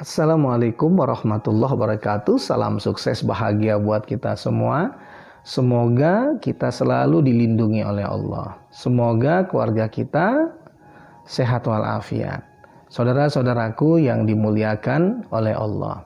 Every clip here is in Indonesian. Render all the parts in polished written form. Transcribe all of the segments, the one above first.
Assalamualaikum warahmatullahi wabarakatuh. Salam sukses bahagia buat kita semua. Semoga kita selalu dilindungi oleh Allah. Semoga keluarga kita sehat walafiat. Saudara-saudaraku yang dimuliakan oleh Allah.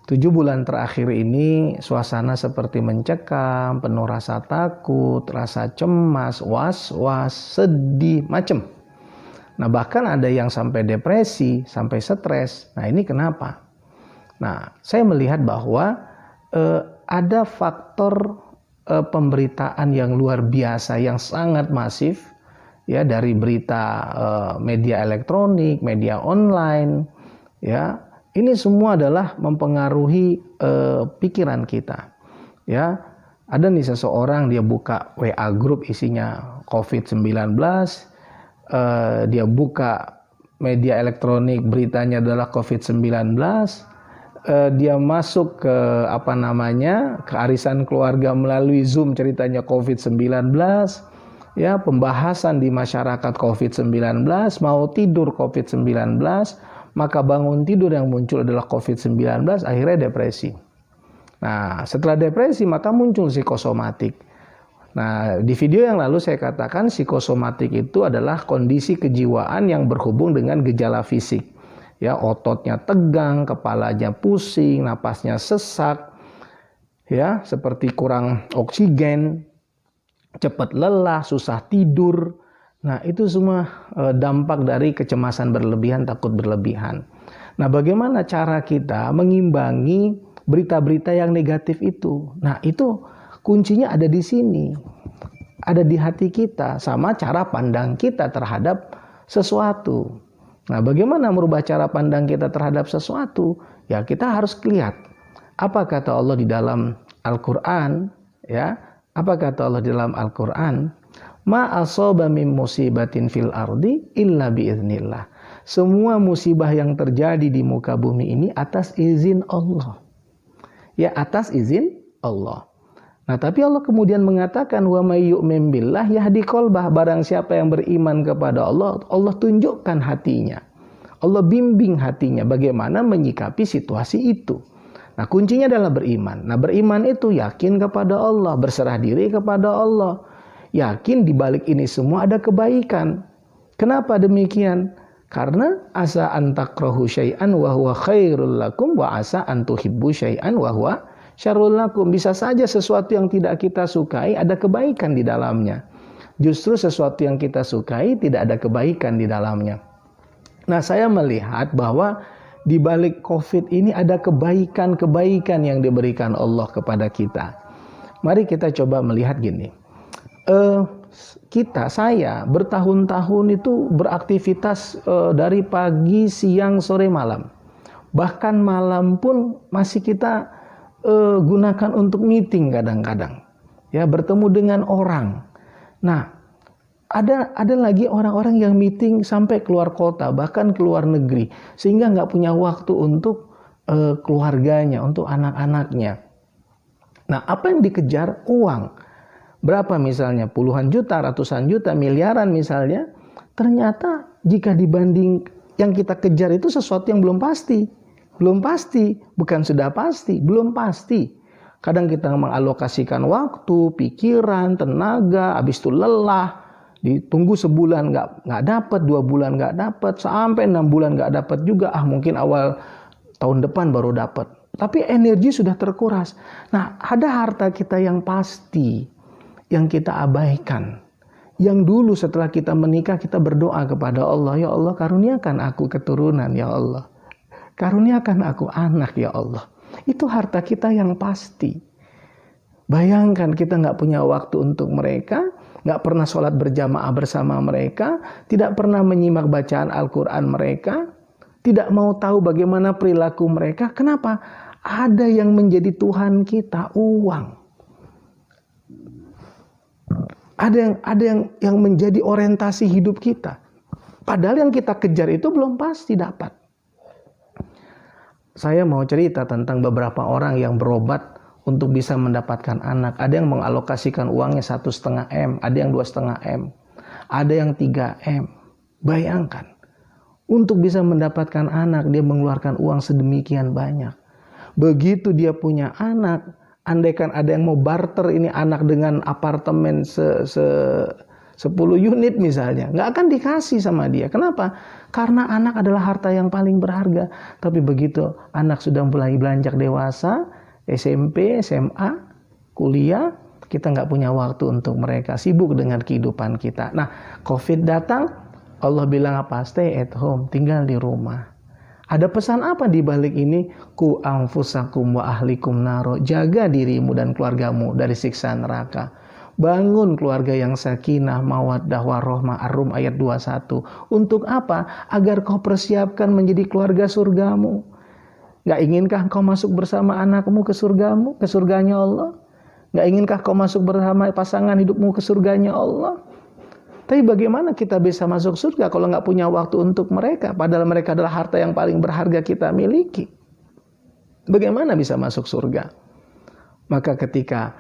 7 bulan terakhir ini suasana seperti mencekam, penuh rasa takut, rasa cemas, was-was, sedih, macam. Nah, bahkan ada yang sampai depresi, sampai stres. Nah, ini kenapa? Nah, saya melihat bahwa ada faktor pemberitaan yang luar biasa, yang sangat masif, ya, dari berita media elektronik, media online, ya. Ini semua adalah mempengaruhi pikiran kita, ya. Ada nih seseorang, dia buka WA group isinya COVID-19, dia buka media elektronik, beritanya adalah COVID-19, dia masuk ke ke arisan keluarga melalui Zoom, ceritanya COVID-19, ya, pembahasan di masyarakat COVID-19, mau tidur COVID-19, maka bangun tidur yang muncul adalah COVID-19, akhirnya depresi. Nah, setelah depresi maka muncul psikosomatik. Nah, di video yang lalu saya katakan psikosomatik itu adalah kondisi kejiwaan yang berhubung dengan gejala fisik. Ya, ototnya tegang, kepalanya pusing, napasnya sesak, ya, seperti kurang oksigen, cepat lelah, susah tidur. Nah, itu semua dampak dari kecemasan berlebihan, takut berlebihan. Nah, bagaimana cara kita mengimbangi berita-berita yang negatif itu? Nah, itu kuncinya ada di sini, ada di hati kita, sama cara pandang kita terhadap sesuatu. Nah, bagaimana merubah cara pandang kita terhadap sesuatu? Ya, kita harus lihat apa kata Allah di dalam Al-Quran, ya. Apa kata Allah di dalam Al-Quran? Ma asaba min musibatin fil ardi illa biiznillah. Semua musibah yang terjadi di muka bumi ini atas izin Allah. Ya, atas izin Allah. Nah, tapi Allah kemudian mengatakan wa may yu'min billah yahdi qalbah, barang siapa yang beriman kepada Allah, Allah tunjukkan hatinya. Allah bimbing hatinya bagaimana menyikapi situasi itu. Nah, kuncinya adalah beriman. Nah, beriman itu yakin kepada Allah, berserah diri kepada Allah. Yakin di balik ini semua ada kebaikan. Kenapa demikian? Karena asa an takrahu syai'an wa huwa khairul lakum wa asa an tuhibbu syai'an wa huwa syarrul lakum. Bisa saja sesuatu yang tidak kita sukai ada kebaikan di dalamnya. Justru sesuatu yang kita sukai tidak ada kebaikan di dalamnya. Nah, saya melihat bahwa di balik COVID ini ada kebaikan-kebaikan yang diberikan Allah kepada kita. Mari kita coba melihat gini. Saya bertahun-tahun itu beraktivitas dari pagi, siang, sore, malam. Bahkan malam pun masih kita gunakan untuk meeting kadang-kadang, ya, bertemu dengan orang. Nah, ada lagi orang-orang yang meeting sampai keluar kota, bahkan keluar negeri, sehingga nggak punya waktu untuk keluarganya, untuk anak-anaknya. Nah, apa yang dikejar? Uang. Berapa misalnya? Puluhan juta, ratusan juta, miliaran misalnya. Ternyata jika dibanding yang kita kejar itu sesuatu yang belum pasti. Belum pasti, bukan sudah pasti, belum pasti. Kadang kita mengalokasikan waktu, pikiran, tenaga, habis itu lelah, ditunggu sebulan nggak dapat, 2 bulan nggak dapat, sampai 6 bulan nggak dapat juga. Mungkin awal tahun depan baru dapat. Tapi energi sudah terkuras. Nah, ada harta kita yang pasti, yang kita abaikan. Yang dulu setelah kita menikah kita berdoa kepada Allah, ya Allah karuniakan aku keturunan, ya Allah. Karuniakan aku anak, ya Allah. Itu harta kita yang pasti. Bayangkan kita nggak punya waktu untuk mereka, nggak pernah sholat berjamaah bersama mereka, tidak pernah menyimak bacaan Al-Quran mereka, tidak mau tahu bagaimana perilaku mereka. Kenapa? Ada yang menjadi Tuhan kita, uang. Ada yang menjadi orientasi hidup kita. Padahal yang kita kejar itu belum pasti dapat. Saya mau cerita tentang beberapa orang yang berobat untuk bisa mendapatkan anak. Ada yang mengalokasikan uangnya 1,5 M, ada yang 2,5 M, ada yang 3 M. Bayangkan, Untuk bisa mendapatkan anak, dia mengeluarkan uang sedemikian banyak. Begitu dia punya anak, andaikan ada yang mau barter ini anak dengan apartemen 10 unit misalnya, nggak akan dikasih sama dia. Kenapa? Karena anak adalah harta yang paling berharga. Tapi begitu anak sudah mulai beranjak dewasa, SMP, SMA, kuliah, kita nggak punya waktu untuk mereka, sibuk dengan kehidupan kita. Nah, COVID datang, Allah bilang apa? Stay at home, tinggal di rumah. Ada pesan apa di balik ini? Ku anfusakum wa ahlikum naro. Jaga dirimu dan keluargamu dari siksa neraka. Bangun keluarga yang sakinah, mawaddah, warahmah, Ar-Rum ayat 21. Untuk apa? Agar kau persiapkan menjadi keluarga surgamu. Gak inginkah kau masuk bersama anakmu ke surgamu, ke surganya Allah? Gak inginkah kau masuk bersama pasangan hidupmu ke surganya Allah? Tapi bagaimana kita bisa masuk surga kalau nggak punya waktu untuk mereka? Padahal mereka adalah harta yang paling berharga kita miliki. Bagaimana bisa masuk surga? Maka ketika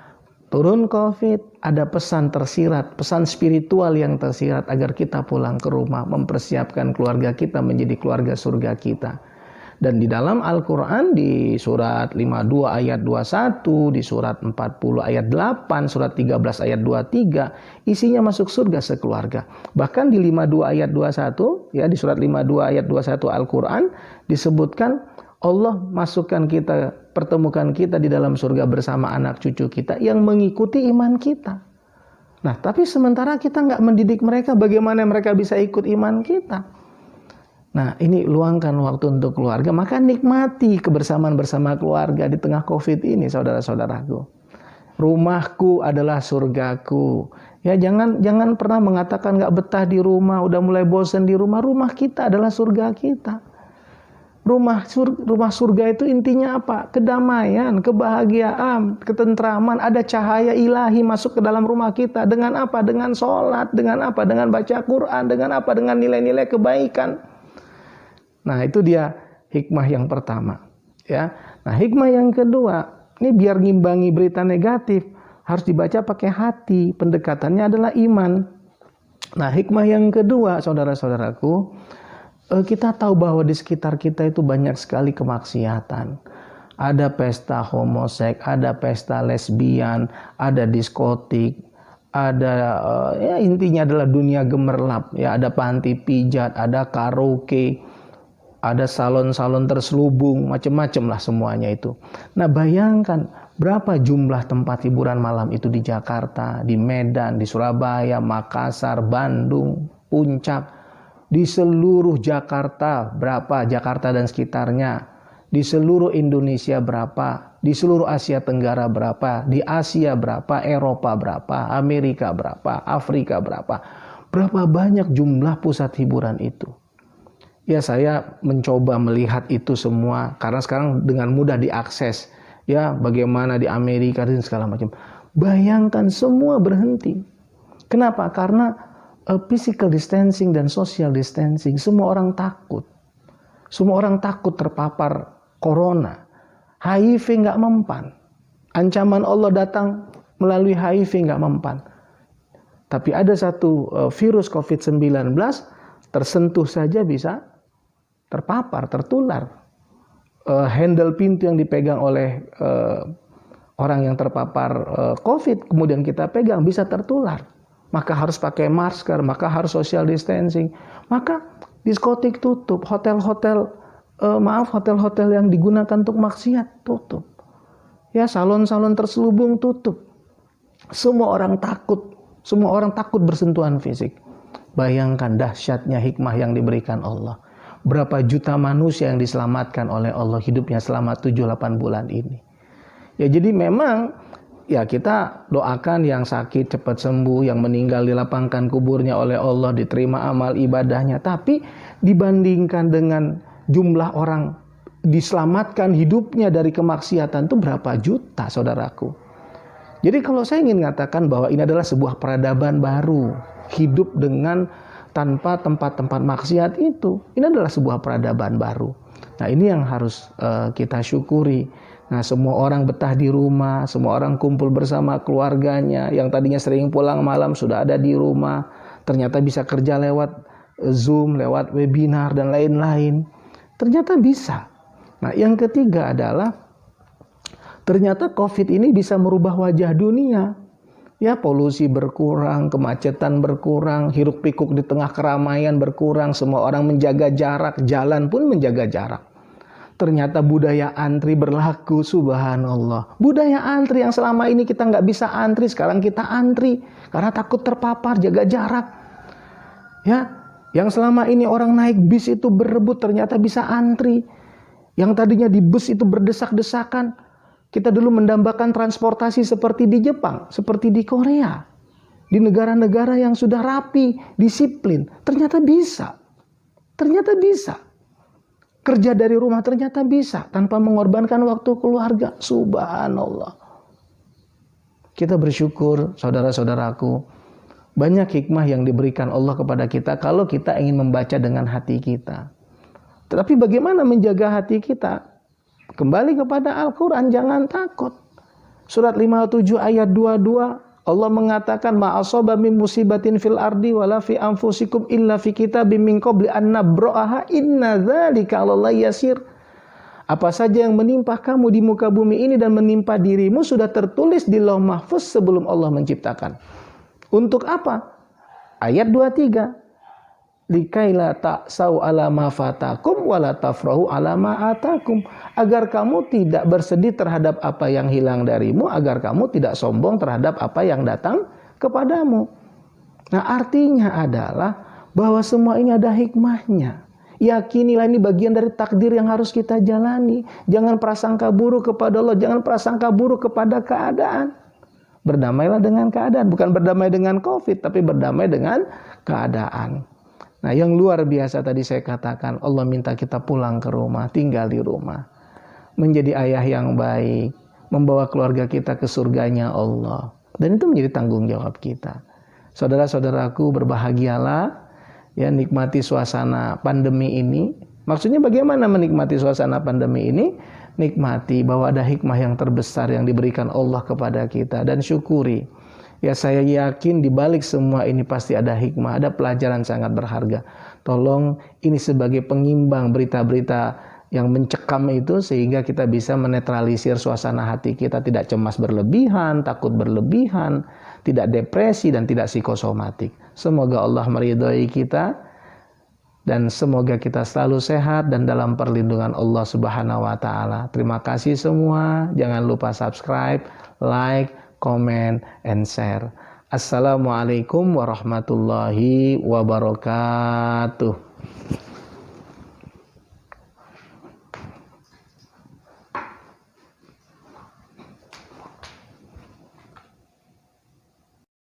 turun COVID, ada pesan tersirat, pesan spiritual yang tersirat agar kita pulang ke rumah, mempersiapkan keluarga kita menjadi keluarga surga kita. Dan di dalam Al-Quran di surat 52 ayat 21, di surat 40 ayat 8, surat 13 ayat 23, isinya masuk surga sekeluarga. Bahkan di 52 ayat 21, ya di surat 52 ayat 21 Al-Quran disebutkan Allah masukkan kita, pertemukan kita di dalam surga bersama anak cucu kita yang mengikuti iman kita. Nah, tapi sementara kita nggak mendidik mereka, bagaimana mereka bisa ikut iman kita? Nah, ini luangkan waktu untuk keluarga, maka nikmati kebersamaan bersama keluarga di tengah COVID ini, saudara-saudaraku. Rumahku adalah surgaku. Ya, jangan pernah mengatakan nggak betah di rumah, udah mulai bosan di rumah. Rumah kita adalah surga kita. Rumah surga itu intinya apa? Kedamaian, kebahagiaan, ketentraman, ada cahaya ilahi masuk ke dalam rumah kita. Dengan apa? Dengan sholat, dengan apa? Dengan baca Quran, dengan apa? Dengan nilai-nilai kebaikan. Nah, itu dia hikmah yang pertama, ya. Nah, hikmah yang kedua, ini biar ngimbangi berita negatif, harus dibaca pakai hati. Pendekatannya adalah iman. Nah, hikmah yang kedua, saudara-saudaraku, kita tahu bahwa di sekitar kita itu banyak sekali kemaksiatan. Ada pesta homoseks, ada pesta lesbian, ada diskotik, ada ya intinya adalah dunia gemerlap, ya, ada panti pijat, ada karaoke, ada salon-salon terselubung, macam-macam lah semuanya itu. Nah, bayangkan berapa jumlah tempat hiburan malam itu di Jakarta, di Medan, di Surabaya, Makassar, Bandung, Puncak, di seluruh Jakarta berapa, Jakarta dan sekitarnya, di seluruh Indonesia berapa, di seluruh Asia Tenggara berapa, di Asia berapa, Eropa berapa, Amerika berapa, Afrika berapa. Berapa banyak jumlah pusat hiburan itu. Ya, saya mencoba melihat itu semua karena sekarang dengan mudah diakses. Ya, bagaimana di Amerika dan segala macam. Bayangkan semua berhenti. Kenapa? Karena physical distancing dan social distancing. Semua orang takut. Semua orang takut terpapar corona. HIV nggak mempan. Ancaman Allah datang melalui HIV nggak mempan. Tapi ada satu virus COVID-19 tersentuh saja bisa terpapar, tertular. Handle pintu yang dipegang oleh orang yang terpapar COVID, kemudian kita pegang, bisa tertular. Maka harus pakai masker, maka harus social distancing. Maka diskotik tutup, hotel-hotel yang digunakan untuk maksiat tutup. Ya, salon-salon terselubung tutup. Semua orang takut bersentuhan fisik. Bayangkan dahsyatnya hikmah yang diberikan Allah. Berapa juta manusia yang diselamatkan oleh Allah hidupnya selama 7-8 bulan ini. Ya, jadi memang ya kita doakan yang sakit cepat sembuh, yang meninggal dilapangkan kuburnya oleh Allah, diterima amal ibadahnya. Tapi dibandingkan dengan jumlah orang diselamatkan hidupnya dari kemaksiatan itu berapa juta, saudaraku. Jadi kalau saya ingin mengatakan bahwa ini adalah sebuah peradaban baru, hidup dengan tanpa tempat-tempat maksiat itu, ini adalah sebuah peradaban baru. Nah, ini yang harus kita syukuri. Nah, semua orang betah di rumah, semua orang kumpul bersama keluarganya, yang tadinya sering pulang malam sudah ada di rumah, ternyata bisa kerja lewat Zoom, lewat webinar dan lain-lain. Ternyata bisa. Nah, yang ketiga adalah ternyata COVID ini bisa merubah wajah dunia. Ya, polusi berkurang, kemacetan berkurang, hiruk pikuk di tengah keramaian berkurang, semua orang menjaga jarak, jalan pun menjaga jarak. Ternyata budaya antri berlaku, subhanallah. Budaya antri yang selama ini kita nggak bisa antri, sekarang kita antri karena takut terpapar, jaga jarak. Ya, yang selama ini orang naik bis itu berebut, ternyata bisa antri. Yang tadinya di bus itu berdesak-desakan. Kita dulu mendambakan transportasi seperti di Jepang, seperti di Korea. Di negara-negara yang sudah rapi, disiplin. Ternyata bisa. Ternyata bisa. Kerja dari rumah ternyata bisa. Tanpa mengorbankan waktu keluarga. Subhanallah. Kita bersyukur, saudara-saudaraku. Banyak hikmah yang diberikan Allah kepada kita kalau kita ingin membaca dengan hati kita. Tetapi bagaimana menjaga hati kita? Kembali kepada Al-Quran, jangan takut. Surat 57 ayat 22, Allah mengatakan, ma'asaba min musibatin fil ardi wala fi anfusikum illa fi kitabim min qabli an nabra'aha inna dzalika 'alallahi yasir. Apa saja yang menimpa kamu di muka bumi ini dan menimpa dirimu sudah tertulis di Lauh Mahfuz sebelum Allah menciptakan. Untuk apa? Ayat 23. Likaila ta'sau ala ma fatakum wala tafrahu ala ma atakum, agar kamu tidak bersedih terhadap apa yang hilang darimu, agar kamu tidak sombong terhadap apa yang datang kepadamu. Nah, artinya adalah bahwa semua ini ada hikmahnya. Yakinilah ini bagian dari takdir yang harus kita jalani. Jangan prasangka buruk kepada Allah, jangan prasangka buruk kepada keadaan. Berdamailah dengan keadaan, bukan berdamai dengan COVID, tapi berdamai dengan keadaan. Nah, yang luar biasa tadi saya katakan, Allah minta kita pulang ke rumah, tinggal di rumah. Menjadi ayah yang baik, membawa keluarga kita ke surganya Allah. Dan itu menjadi tanggung jawab kita. Saudara-saudaraku, berbahagialah, ya, nikmati suasana pandemi ini. Maksudnya bagaimana menikmati suasana pandemi ini? Nikmati bahwa ada hikmah yang terbesar yang diberikan Allah kepada kita, dan syukuri. Ya, saya yakin di balik semua ini pasti ada hikmah, ada pelajaran sangat berharga. Tolong ini sebagai pengimbang berita-berita yang mencekam itu, sehingga kita bisa menetralisir suasana hati kita, tidak cemas berlebihan, takut berlebihan, tidak depresi dan tidak psikosomatik. Semoga Allah meridhai kita dan semoga kita selalu sehat dan dalam perlindungan Allah Subhanahu wa taala. Terima kasih semua. Jangan lupa subscribe, like, comment, and share. Assalamualaikum warahmatullahi wabarakatuh.